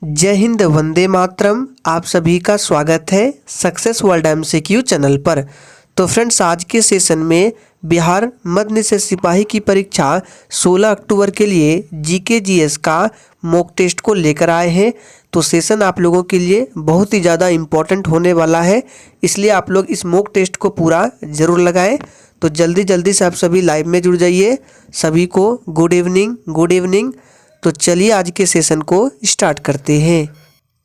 जय हिंद, वंदे मातरम। आप सभी का स्वागत है सक्सेस वर्ल्ड एमसीक्यू चैनल पर। तो फ्रेंड्स, आज के सेशन में बिहार मध्य निषेध सिपाही की परीक्षा 16 अक्टूबर के लिए जीके जीएस का मॉक टेस्ट को लेकर आए हैं। तो सेशन आप लोगों के लिए बहुत ही ज़्यादा इम्पोर्टेंट होने वाला है, इसलिए आप लोग इस मॉक टेस्ट को पूरा ज़रूर लगाएं। तो जल्दी से आप सभी लाइव में जुड़ जाइए। सभी को गुड इवनिंग, गुड इवनिंग। तो चलिए आज के सेशन को स्टार्ट करते हैं।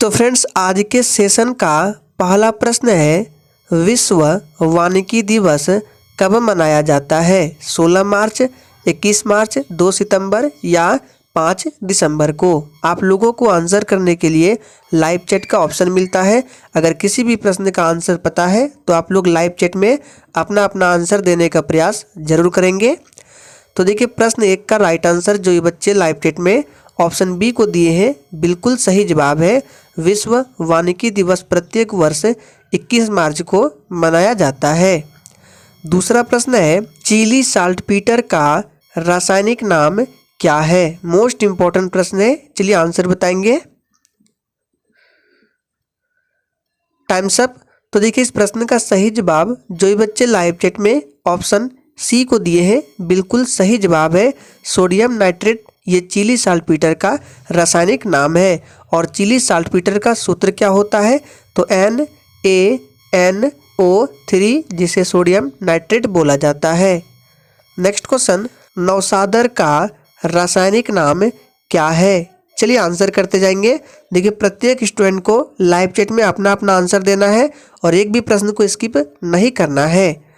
तो फ्रेंड्स, आज के सेशन का पहला प्रश्न है, विश्व वानिकी दिवस कब मनाया जाता है? 16 मार्च, 21 मार्च, 2 सितंबर या 5 दिसंबर को? आप लोगों को आंसर करने के लिए लाइव चैट का ऑप्शन मिलता है। अगर किसी भी प्रश्न का आंसर पता है तो आप लोग लाइव चैट में अपना अपना आंसर देने का प्रयास जरूर करेंगे। तो देखिए, प्रश्न 1 का राइट आंसर जो ये बच्चे लाइव चैट में ऑप्शन बी को दिए हैं, बिल्कुल सही जवाब है। विश्व वानिकी दिवस प्रत्येक वर्ष 21 मार्च को मनाया जाता है। दूसरा प्रश्न है, चिली साल्टपीटर का रासायनिक नाम क्या है? मोस्ट इंपॉर्टेंट प्रश्न है, चलिए आंसर बताएंगे। Times up. तो देखिए, इस प्रश्न का सही जवाब जो ये बच्चे लाइव चैट में ऑप्शन सी को दिए हैं, बिल्कुल सही जवाब है। सोडियम नाइट्रेट ये चिली साल्टपीटर का रासायनिक नाम है। और चिली साल्टपीटर का सूत्र क्या होता है? तो NaNO3, जिसे सोडियम नाइट्रेट बोला जाता है। नेक्स्ट क्वेश्चन, नौसादर का रासायनिक नाम क्या है? चलिए आंसर करते जाएंगे। देखिए, प्रत्येक स्टूडेंट को लाइव चैट में अपना अपना आंसर देना है और एक भी प्रश्न को स्किप नहीं करना है।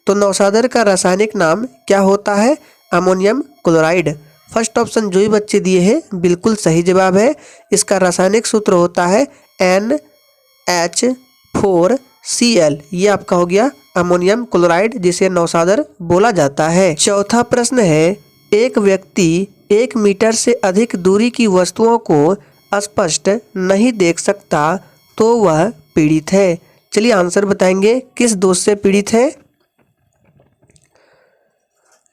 तो नौसादर का रासायनिक नाम क्या होता है? Ammonium chloride. फर्स्ट ऑप्शन जो ही बच्चे दिए हैं, बिल्कुल सही जवाब है। इसका रासायनिक सूत्र होता है NH4Cl। ये आपका हो गया अमोनियम क्लोराइड, जिसे नौसादर बोला जाता है। चौथा प्रश्न है, एक व्यक्ति 1 मीटर से अधिक दूरी की वस्तुओं को स्पष्ट नहीं देख सकता तो वह पीड़ित है। चलिए आंसर बताएंगे, किस दोष से पीड़ित है?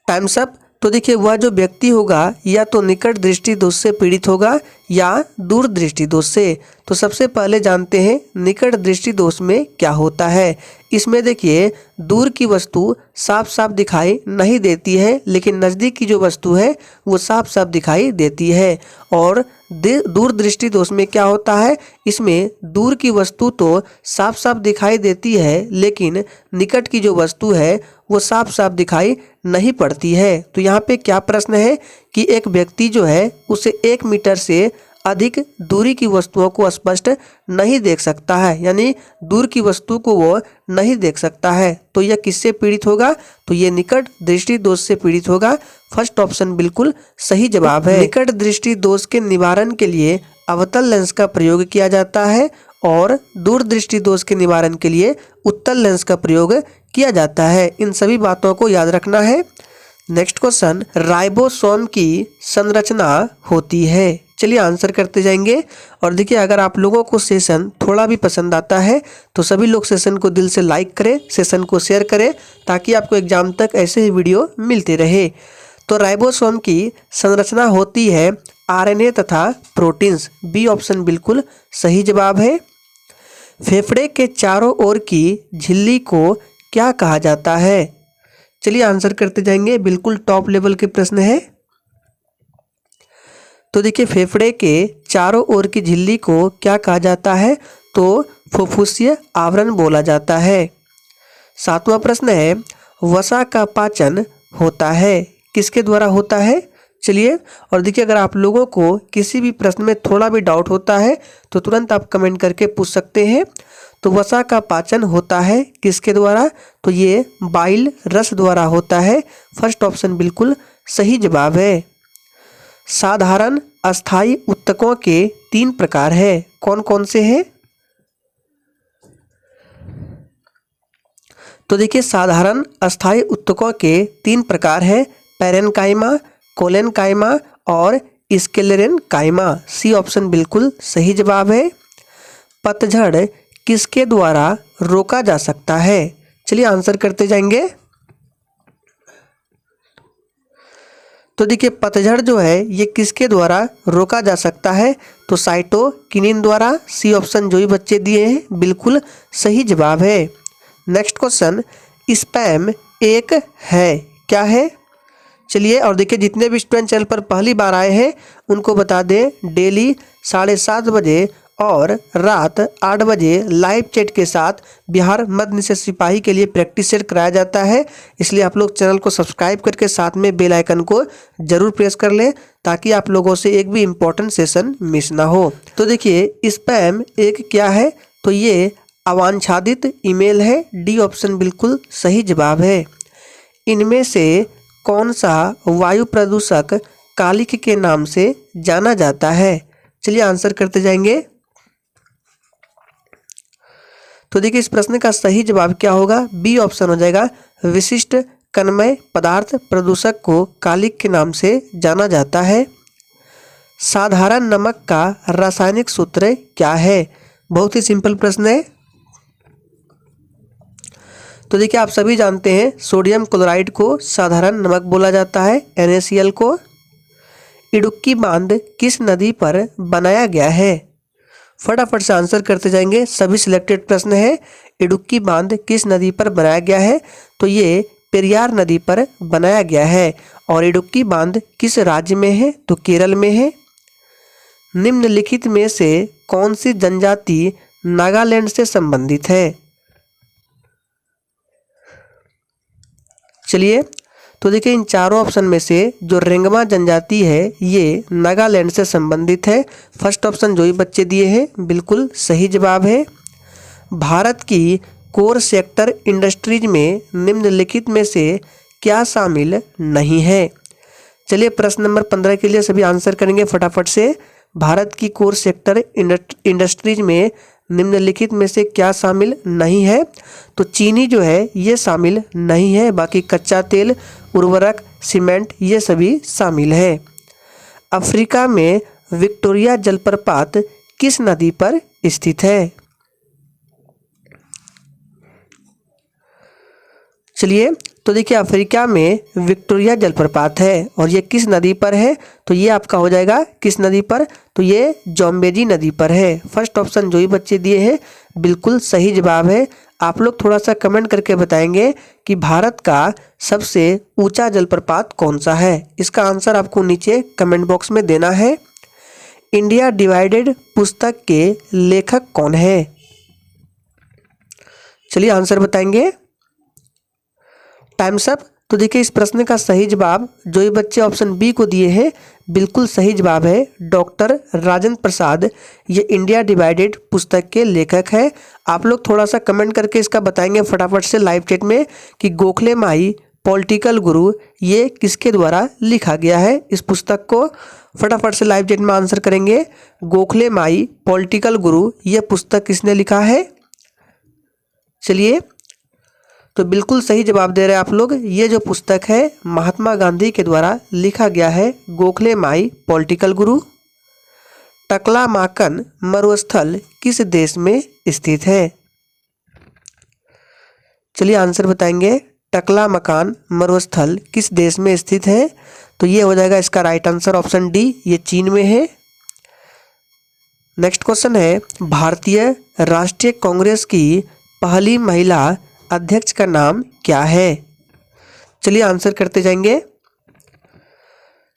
Times up. तो देखिए, वह जो व्यक्ति होगा या तो निकट दृष्टि दोष से पीड़ित होगा या दूर दृष्टि दोष से। तो सबसे पहले जानते हैं निकट दृष्टि दोष में क्या होता है। इसमें देखिए, दूर की वस्तु साफ साफ दिखाई नहीं देती है, लेकिन नज़दीक की जो वस्तु है वो साफ साफ दिखाई देती है। और दूर दृष्टि दोष में क्या होता है? इसमें दूर की वस्तु तो साफ साफ दिखाई देती है, लेकिन निकट की जो वस्तु है वो साफ साफ दिखाई नहीं पड़ती है। तो यहाँ पे क्या प्रश्न है कि एक व्यक्ति जो है उसे 1 मीटर से अधिक दूरी की वस्तुओं को स्पष्ट नहीं देख सकता है, यानी दूर की वस्तु को वो नहीं देख सकता है। तो यह किससे पीड़ित होगा? तो ये निकट दृष्टि दोष से पीड़ित होगा। फर्स्ट ऑप्शन बिल्कुल सही जवाब है। निकट दृष्टि दोष के निवारण के लिए अवतल लेंस का प्रयोग किया जाता है और दूर दृष्टि दोष के निवारण के लिए उत्तल लेंस का प्रयोग किया जाता है। इन सभी बातों को याद रखना है। नेक्स्ट क्वेश्चन, राइबोसोम की संरचना होती है। चलिए आंसर करते जाएंगे। और देखिए, अगर आप लोगों को सेशन थोड़ा भी पसंद आता है तो सभी लोग सेशन को दिल से लाइक करें, सेशन को शेयर करें, ताकि आपको एग्जाम तक ऐसे ही वीडियो मिलते रहे। तो राइबोसोम की संरचना होती है RNA तथा प्रोटीन्स। बी ऑप्शन बिल्कुल सही जवाब है। फेफड़े के चारों ओर की झिल्ली को क्या कहा जाता है? चलिए आंसर करते जाएंगे, बिल्कुल टॉप लेवल के प्रश्न है। तो देखिए, फेफड़े के चारों ओर की झिल्ली को क्या कहा जाता है? तो फुफ्फुसीय आवरण बोला जाता है। 7वां प्रश्न है, वसा का पाचन होता है, किसके द्वारा होता है? चलिए, और देखिए, अगर आप लोगों को किसी भी प्रश्न में थोड़ा भी डाउट होता है तो तुरंत आप कमेंट करके पूछ सकते हैं। तो वसा का पाचन होता है किसके द्वारा? तो ये बाइल रस द्वारा होता है। फर्स्ट ऑप्शन बिल्कुल सही जवाब है। साधारण अस्थायी उत्तकों के 3 प्रकार है, कौन कौन से हैं? तो देखिए, साधारण अस्थायी उत्तकों के 3 प्रकार है, पैरेनकाइमा, कोलेनकाइमा और स्क्लेरेनकाइमा। सी ऑप्शन बिल्कुल सही जवाब है। पतझड़ किसके द्वारा रोका जा सकता है? चलिए आंसर करते जाएंगे। तो देखिए पतझड़ जो है ये किसके द्वारा रोका जा सकता है? तो साइटोकिनिन द्वारा। सी ऑप्शन जो ही बच्चे दिए हैं बिल्कुल सही जवाब है। नेक्स्ट क्वेश्चन, स्पैम एक है, क्या है? चलिए और देखिए जितने भी स्टूडेंट चैनल पर पहली बार आए हैं उनको बता दें, डेली 7:30 बजे और रात 8 बजे लाइव चैट के साथ बिहार मध्य निषेध सिपाही के लिए प्रैक्टिस सेट कराया जाता है। इसलिए आप लोग चैनल को सब्सक्राइब करके साथ में बेल आइकन को जरूर प्रेस कर लें ताकि आप लोगों से एक भी इम्पोर्टेंट सेशन मिस ना हो। तो देखिए स्पैम एक क्या है? तो ये अवांछित ईमेल है। डी ऑप्शन बिल्कुल सही जवाब है। इनमें से कौन सा वायु प्रदूषक कालिख के नाम से जाना जाता है? चलिए आंसर करते जाएंगे। तो देखिए इस प्रश्न का सही जवाब क्या होगा? बी ऑप्शन हो जाएगा। विशिष्ट कणमय पदार्थ प्रदूषक को कालिख के नाम से जाना जाता है। साधारण नमक का रासायनिक सूत्र क्या है? बहुत ही सिंपल प्रश्न है। तो देखिए आप सभी जानते हैं सोडियम क्लोराइड को साधारण नमक बोला जाता है, NaCl को। इडुक्की बांध किस नदी पर बनाया गया है? फटाफट से आंसर करते जाएंगे, सभी सिलेक्टेड प्रश्न है। इडुक्की बांध किस नदी पर बनाया गया है? तो ये पेरियार नदी पर बनाया गया है। और इडुक्की बांध किस राज्य में है? तो केरल में है। निम्नलिखित में से कौन सी जनजाति नागालैंड से संबंधित है? चलिए तो देखिए इन चारों ऑप्शन में से जो रेंगमा जनजाति है ये नागालैंड से संबंधित है। फर्स्ट ऑप्शन जो ही बच्चे दिए हैं बिल्कुल सही जवाब है। भारत की कोर सेक्टर इंडस्ट्रीज में निम्नलिखित में से क्या शामिल नहीं है? चलिए प्रश्न नंबर 15 के लिए सभी आंसर करेंगे फटाफट से। भारत की कोर सेक्टर इंडस्ट्रीज में निम्नलिखित में से क्या शामिल नहीं है? तो चीनी जो है ये शामिल नहीं है, बाकी कच्चा तेल, उर्वरक, सीमेंट ये सभी शामिल है। अफ्रीका में विक्टोरिया जलप्रपात किस नदी पर स्थित है? चलिए तो देखिए अफ्रीका में विक्टोरिया जलप्रपात है और ये किस नदी पर है? तो ये आपका हो जाएगा किस नदी पर? तो ये जोम्बेजी नदी पर है। फर्स्ट ऑप्शन जो ही बच्चे दिए हैं बिल्कुल सही जवाब है। आप लोग थोड़ा सा कमेंट करके बताएंगे कि भारत का सबसे ऊंचा जलप्रपात कौन सा है। इसका आंसर आपको नीचे कमेंट बॉक्स में देना है। इंडिया डिवाइडेड पुस्तक के लेखक कौन है? चलिए आंसर बताएंगे। Times up. तो देखिए इस प्रश्न का सही जवाब जो ये बच्चे ऑप्शन बी को दिए हैं बिल्कुल सही जवाब है, डॉक्टर राजेंद्र प्रसाद। ये इंडिया डिवाइडेड पुस्तक के लेखक है। आप लोग थोड़ा सा कमेंट करके इसका बताएंगे फटाफट से लाइव चैट में कि गोखले माई पॉलिटिकल गुरु ये किसके द्वारा लिखा गया है। इस पुस्तक को फटाफट से लाइव चैट में आंसर करेंगे। गोखले माई पॉलिटिकल गुरु ये पुस्तक किसने लिखा है? चलिए तो बिल्कुल सही जवाब दे रहे हैं आप लोग। ये जो पुस्तक है महात्मा गांधी के द्वारा लिखा गया है, गोखले माई पॉलिटिकल गुरु। टकलामाकन मरुस्थल किस देश में स्थित है? चलिए आंसर बताएंगे। टकलामाकन मरुस्थल किस देश में स्थित है? तो ये हो जाएगा इसका राइट आंसर ऑप्शन डी, ये चीन में है। नेक्स्ट क्वेश्चन है, भारतीय राष्ट्रीय कांग्रेस की पहली महिला अध्यक्ष का नाम क्या है? चलिए आंसर करते जाएंगे।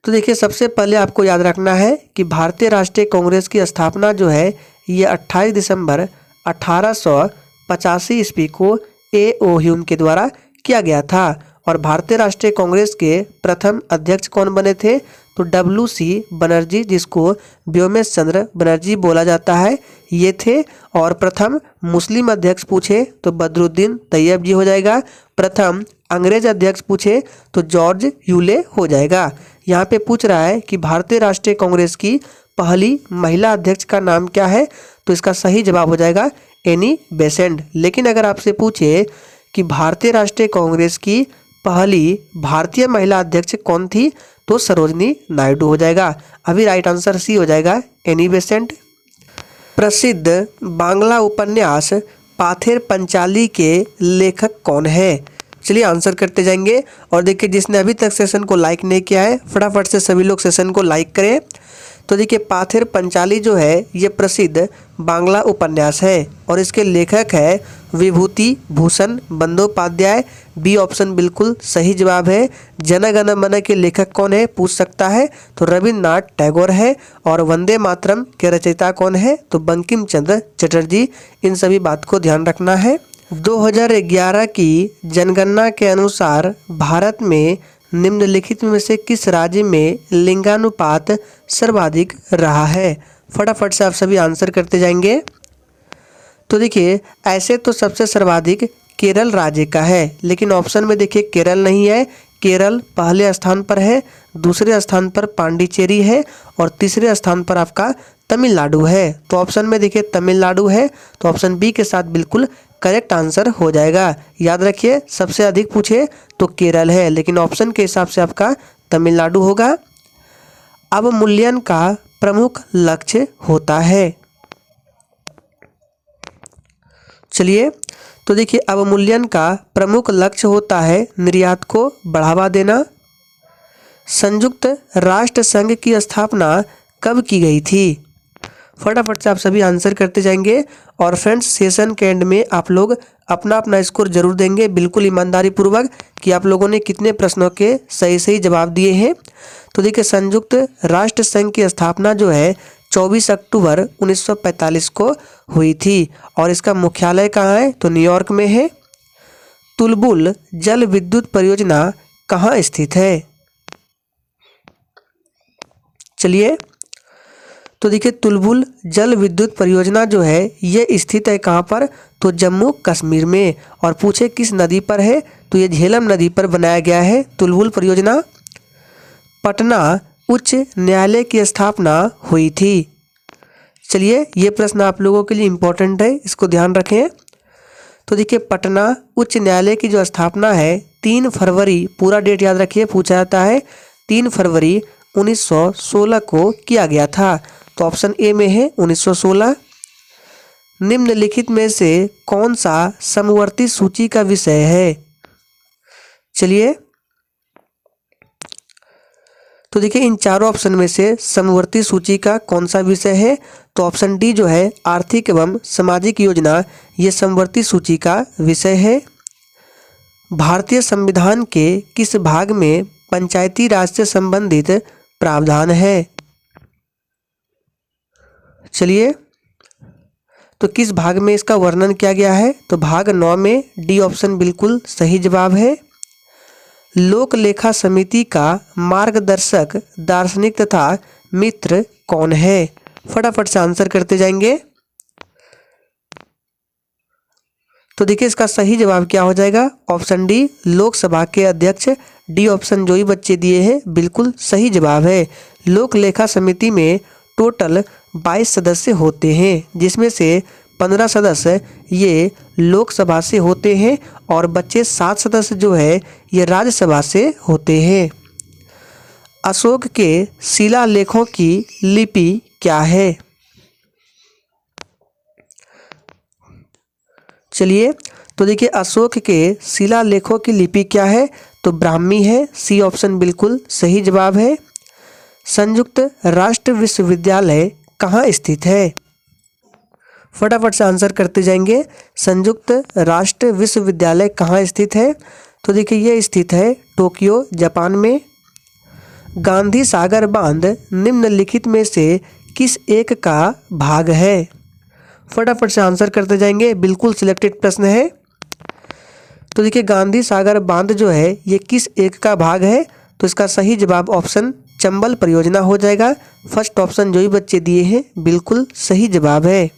तो देखिए सबसे पहले आपको याद रखना है कि भारतीय राष्ट्रीय कांग्रेस की स्थापना जो है ये 28 दिसंबर 1885 ईस्वी को A.O. ह्यूम के द्वारा किया गया था। और भारतीय राष्ट्रीय कांग्रेस के प्रथम अध्यक्ष कौन बने थे? तो W.C. बनर्जी, जिसको व्योमेश चंद्र बनर्जी बोला जाता है, ये थे। और प्रथम मुस्लिम अध्यक्ष पूछे तो बदरुद्दीन तैयब जी हो जाएगा। प्रथम अंग्रेज अध्यक्ष पूछे तो जॉर्ज यूले हो जाएगा। यहाँ पे पूछ रहा है कि भारतीय राष्ट्रीय कांग्रेस की पहली महिला अध्यक्ष का नाम क्या है? तो इसका सही जवाब हो जाएगा एनी बेसेंट। लेकिन अगर आपसे पूछे कि भारतीय राष्ट्रीय कांग्रेस की पहली भारतीय महिला अध्यक्ष कौन थी? तो सरोजनी नायडू हो जाएगा। अभी राइट आंसर सी हो जाएगा एनी बेसेंट। प्रसिद्ध बांग्ला उपन्यास पाथेर पंचाली के लेखक कौन है? चलिए आंसर करते जाएंगे। और देखिए जिसने अभी तक सेशन को लाइक नहीं किया है फटाफट से सभी लोग सेशन को लाइक करें। तो देखिए पाथेर पंचाली जो है ये प्रसिद्ध बांग्ला उपन्यास है और इसके लेखक है विभूति भूषण बंदोपाध्याय। बी ऑप्शन बिल्कुल सही जवाब है। जन गण मन के लेखक कौन है पूछ सकता है, तो रविन्द्रनाथ टैगोर है। और वंदे मातरम के रचयिता कौन है, तो बंकिम चंद्र चटर्जी। इन सभी बात को ध्यान रखना है। 2011 की जनगणना के अनुसार भारत में निम्नलिखित में से किस राज्य में लिंगानुपात सर्वाधिक रहा है। फटाफट से आप सभी आंसर करते जाएंगे। तो देखिए ऐसे तो सबसे सर्वाधिक केरल राज्य का है, लेकिन ऑप्शन में देखिए केरल नहीं है। केरल पहले स्थान पर है, दूसरे स्थान पर पांडिचेरी है और तीसरे स्थान पर आपका तमिलनाडु है। तो ऑप्शन में देखिए तमिलनाडु है, तो ऑप्शन बी के साथ बिल्कुल करेक्ट आंसर हो जाएगा। याद रखिए सबसे अधिक पूछे तो केरल है, लेकिन ऑप्शन के हिसाब से आपका तमिलनाडु होगा। अवमूल्यन का प्रमुख लक्ष्य होता है। चलिए तो देखिए अवमूल्यन का प्रमुख लक्ष्य होता है निर्यात को बढ़ावा देना। संयुक्त राष्ट्र संघ की स्थापना कब की गई थी। फटाफट से आप सभी आंसर करते जाएंगे। और फ्रेंड्स सेशन के एंड में आप लोग अपना अपना स्कोर जरूर देंगे बिल्कुल ईमानदारी पूर्वक कि आप लोगों ने कितने प्रश्नों के सही सही जवाब दिए हैं। तो देखिए संयुक्त राष्ट्र संघ की स्थापना जो है 24 अक्टूबर 1945 को हुई थी और इसका मुख्यालय कहाँ है, तो न्यूयॉर्क में है। तुलबुल जल विद्युत परियोजना कहाँ स्थित है। चलिए तो देखिए तुलबुल जल विद्युत परियोजना जो है ये स्थित है कहाँ पर, तो जम्मू कश्मीर में। और पूछे किस नदी पर है, तो ये झेलम नदी पर बनाया गया है तुलबुल परियोजना। पटना उच्च न्यायालय की स्थापना हुई थी। चलिए ये प्रश्न आप लोगों के लिए इम्पोर्टेंट है, इसको ध्यान रखें। तो देखिए पटना उच्च न्यायालय की जो स्थापना है 3 फरवरी, पूरा डेट याद रखिए पूछा जाता है, 3 फरवरी 1916 को किया गया था। तो ऑप्शन ए में है 1916। निम्नलिखित में से कौन सा समवर्ती सूची का विषय है। चलिए तो देखिए इन चारों ऑप्शन में से समवर्ती सूची का कौन सा विषय है, तो ऑप्शन डी जो है आर्थिक एवं सामाजिक योजना, ये समवर्ती सूची का विषय है। भारतीय संविधान के किस भाग में पंचायती राज से संबंधित प्रावधान है। चलिए तो किस भाग में इसका वर्णन किया गया है, तो भाग 9 में। डी ऑप्शन बिल्कुल सही जवाब है। लोक लेखा समिति का मार्गदर्शक दार्शनिक तथा मित्र कौन है। फटाफट से आंसर करते जाएंगे। तो देखिए इसका सही जवाब क्या हो जाएगा, ऑप्शन डी लोकसभा के अध्यक्ष। डी ऑप्शन जो ही बच्चे दिए हैं बिल्कुल सही जवाब है। लोक लेखा समिति में टोटल 22 सदस्य होते हैं, जिसमें से 15 सदस्य ये लोकसभा से होते हैं और बच्चे 7 सदस्य जो है ये राज्यसभा से होते हैं। अशोक के शिलालेखों की लिपि क्या है। चलिए तो देखिए अशोक के शिलालेखों की लिपि क्या है, तो ब्राह्मी है। सी ऑप्शन बिल्कुल सही जवाब है। संयुक्त राष्ट्र विश्वविद्यालय कहाँ स्थित है। फटाफट से आंसर करते जाएंगे। संयुक्त राष्ट्र विश्वविद्यालय कहाँ स्थित है, तो देखिए ये स्थित है टोक्यो जापान में। गांधी सागर बांध निम्नलिखित में से किस एक का भाग है। फटाफट से आंसर करते जाएंगे, बिल्कुल सिलेक्टेड प्रश्न है। तो देखिए गांधी सागर बांध जो है ये किस एक का भाग है, तो इसका सही जवाब ऑप्शन चंबल परियोजना हो जाएगा। फर्स्ट ऑप्शन जो ही बच्चे दिए हैं बिल्कुल सही जवाब है।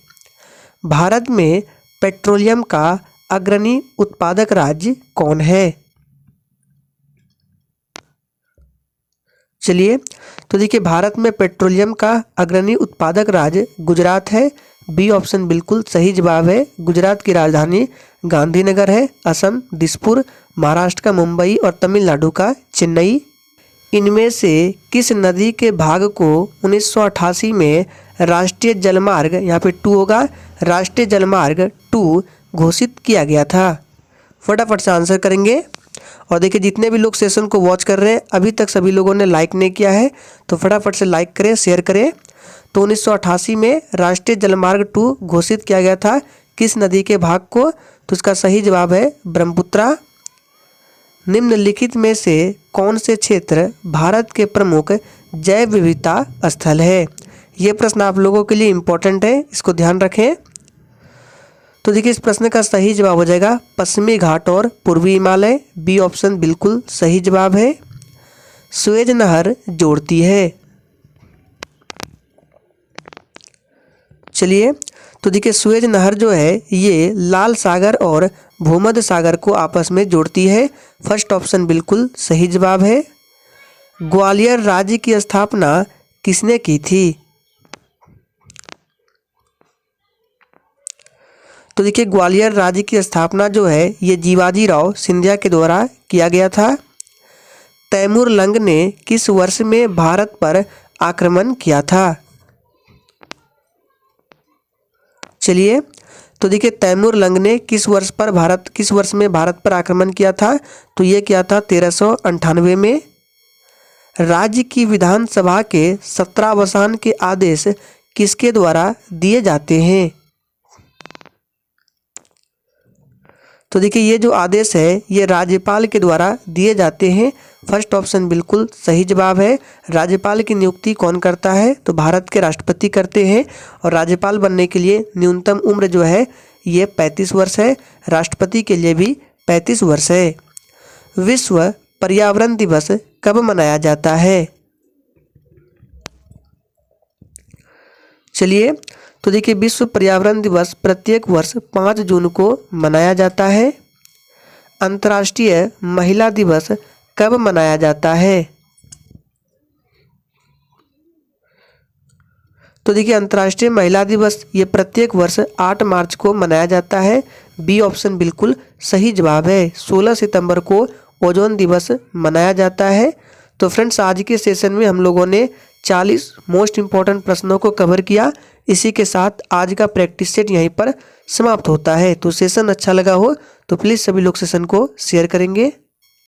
भारत में पेट्रोलियम का अग्रणी उत्पादक राज्य कौन है। चलिए तो देखिए भारत में पेट्रोलियम का अग्रणी उत्पादक राज्य गुजरात है। बी ऑप्शन बिल्कुल सही जवाब है। गुजरात की राजधानी गांधीनगर है, असम दिसपुर, महाराष्ट्र का मुंबई और तमिलनाडु का चेन्नई। इनमें से किस नदी के भाग को 1988 में राष्ट्रीय जलमार्ग, यहाँ पे 2 होगा, राष्ट्रीय जलमार्ग 2 घोषित किया गया था। फटाफट से आंसर करेंगे। और देखिए जितने भी लोग सेशन को वॉच कर रहे हैं अभी तक सभी लोगों ने लाइक नहीं किया है तो फटाफट से लाइक करें, शेयर करें। तो 1988 में राष्ट्रीय जलमार्ग 2 घोषित किया गया था किस नदी के भाग को? तो इसका सही जवाब है ब्रह्मपुत्रा। निम्नलिखित में से कौन से क्षेत्र भारत के प्रमुख जैव विविधता स्थल है? ये प्रश्न आप लोगों के लिए इम्पोर्टेंट है, इसको ध्यान रखें। तो देखिए इस प्रश्न का सही जवाब हो जाएगा पश्चिमी घाट और पूर्वी हिमालय। बी ऑप्शन बिल्कुल सही जवाब है। सुएज नहर जोड़ती है। चलिए तो देखिए सुएज नहर जो है ये लाल सागर और भूमध्य सागर को आपस में जोड़ती है। फर्स्ट ऑप्शन बिल्कुल सही जवाब है। ग्वालियर राज्य की स्थापना किसने की थी? तो देखिए ग्वालियर राज्य की स्थापना जो है ये जीवाजी राव सिंधिया के द्वारा किया गया था। तैमूर लंग ने किस वर्ष में भारत पर आक्रमण किया था? चलिए तो देखिए तैमूर लंग ने किस वर्ष में भारत पर आक्रमण किया था? तो ये किया था 1398 में। राज्य की विधानसभा के सत्रावसान के आदेश किसके द्वारा दिए जाते हैं? तो देखिए ये जो आदेश है ये राज्यपाल के द्वारा दिए जाते हैं। फर्स्ट ऑप्शन बिल्कुल सही जवाब है। राज्यपाल की नियुक्ति कौन करता है? तो भारत के राष्ट्रपति करते हैं। और राज्यपाल बनने के लिए न्यूनतम उम्र जो है ये 35 वर्ष है। राष्ट्रपति के लिए भी 35 वर्ष है। विश्व पर्यावरण दिवस कब मनाया जाता है? चलिए तो देखिए विश्व पर्यावरण दिवस प्रत्येक वर्ष 5 जून को मनाया जाता है। अंतर्राष्ट्रीय महिला दिवस कब मनाया जाता है? तो देखिए अंतर्राष्ट्रीय महिला दिवस ये प्रत्येक वर्ष 8 मार्च को मनाया जाता है। बी ऑप्शन बिल्कुल सही जवाब है। 16 सितंबर को ओजोन दिवस मनाया जाता है। तो फ्रेंड्स आज के सेशन में हम लोगों ने 40 मोस्ट इम्पॉर्टेंट प्रश्नों को कवर किया। इसी के साथ आज का प्रैक्टिस सेट यहीं पर समाप्त होता है। तो सेशन अच्छा लगा हो तो प्लीज़ सभी लोग सेशन को शेयर करेंगे।